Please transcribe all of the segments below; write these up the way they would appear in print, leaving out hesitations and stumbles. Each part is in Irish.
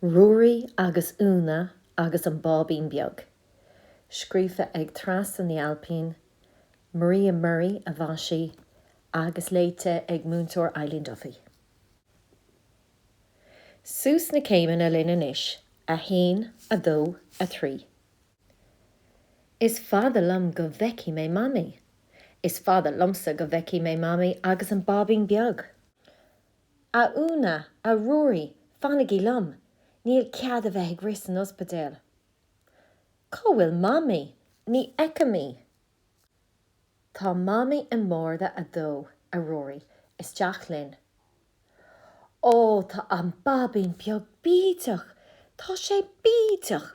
Ruairí agus úna agus an Báibín beag. Scríofa ag Treasa na Ailpín, Maria Murray a bhaisí agus Léite ag múntóir Eileen Duffy. Sús na céimeann a linn anois, a 1, a 2, a 3. Is fada lum go bheici mé mami. Is fada lumsa go bheici mé mami agus an Báibín beag. A úna, a Ruairí, fannigí lum, níl cead a bheith ag rís an ospidéal. Có bhfuil mami, ní eice mí. Tá mami an mórda a dó, a Ruairí, is teach linn. Ó, tá an Báibín beag bíteach, tá sé bíteach.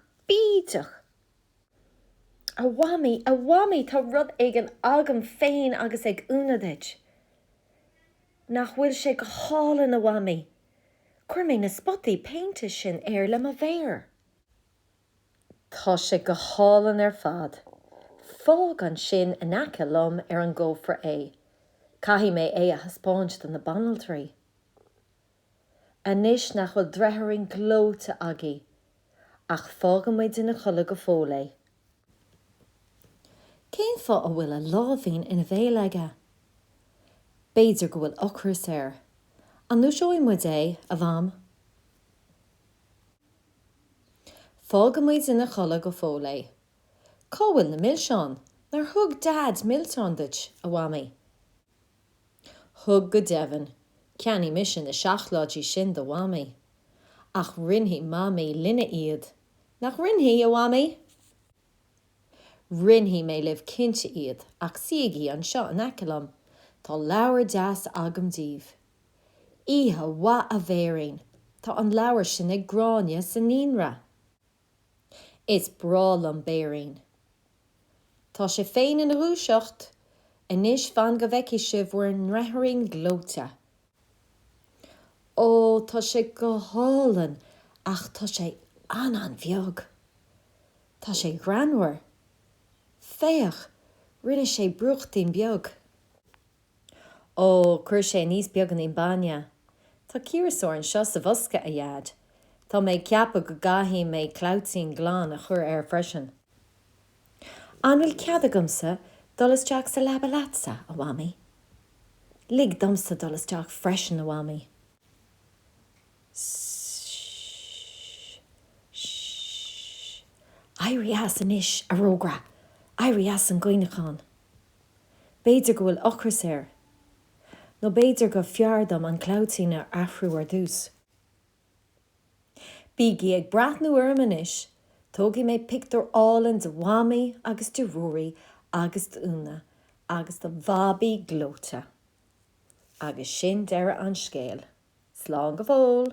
A whammy, tá rud ag an agam féin agus ag únadeid. Nach bhfuil sé go hálan a whammy. Cuir mé na spotaí peinte sin le ma bhéir. Tá sé go hálan ar fad. Fág an sin in aice lom ar an ggófar é. Caithí mé é a haspáint don na banaltarí. Anois nach bhfuil dreithering glóta agaí, ach fágan muid ina chola go fólé. Cén fá a bhfuil a lámhín ina bhéal aige? Béidir go bhfuil ocras air. An úsáid muid é a bham. Fágan muid ina chola go fólé. Cá bhfuil na millseán, nar thug dad millseánduit a whammy. Thug go devan, ceannaí mission na seachládí sin do whammy. Ach rinhí mami linne iad. Nach rinhí a whammy? Rinhí mé libh cinnte iad, ach siagaí an seo an aicelam, tá leabhar deas agam díobh. Ihe wa a bhéirín, tá an leabhar sin ag gráine sa nínra. Is brál an béirín. Tá sé féin in a rúiseacht, anois fan go bheici sibh war an reithring glóta. Ó, tá sé go hálan, ach tá sé an bheag. Tá sé granhar. Féach, rinne sé bruchtaín beag. Ó, chuir sé níos beagan in baine. Tá círeasóir seo sa bhosca a dhead. Tá mé ceappa go gaithí mé cloutín glán a chur ar freisin. Anfuil cead agamsa dolas teach sa leaba latsa a whammy. Lig domsa dolas teach freisin a whammy. Éirí as an ish a rógra. Éirí as an gcuinechán. Béidir go bhfuil ocras air. No béidir go fiardam an cloutín ar afhrú ar dús. Bígí ag brathnú armanis, tógi mé pictar álan de whammy agus de Ruairí agus de úna agus de bhábí glóta. Agus sin deire an scéal. Slán go bhól.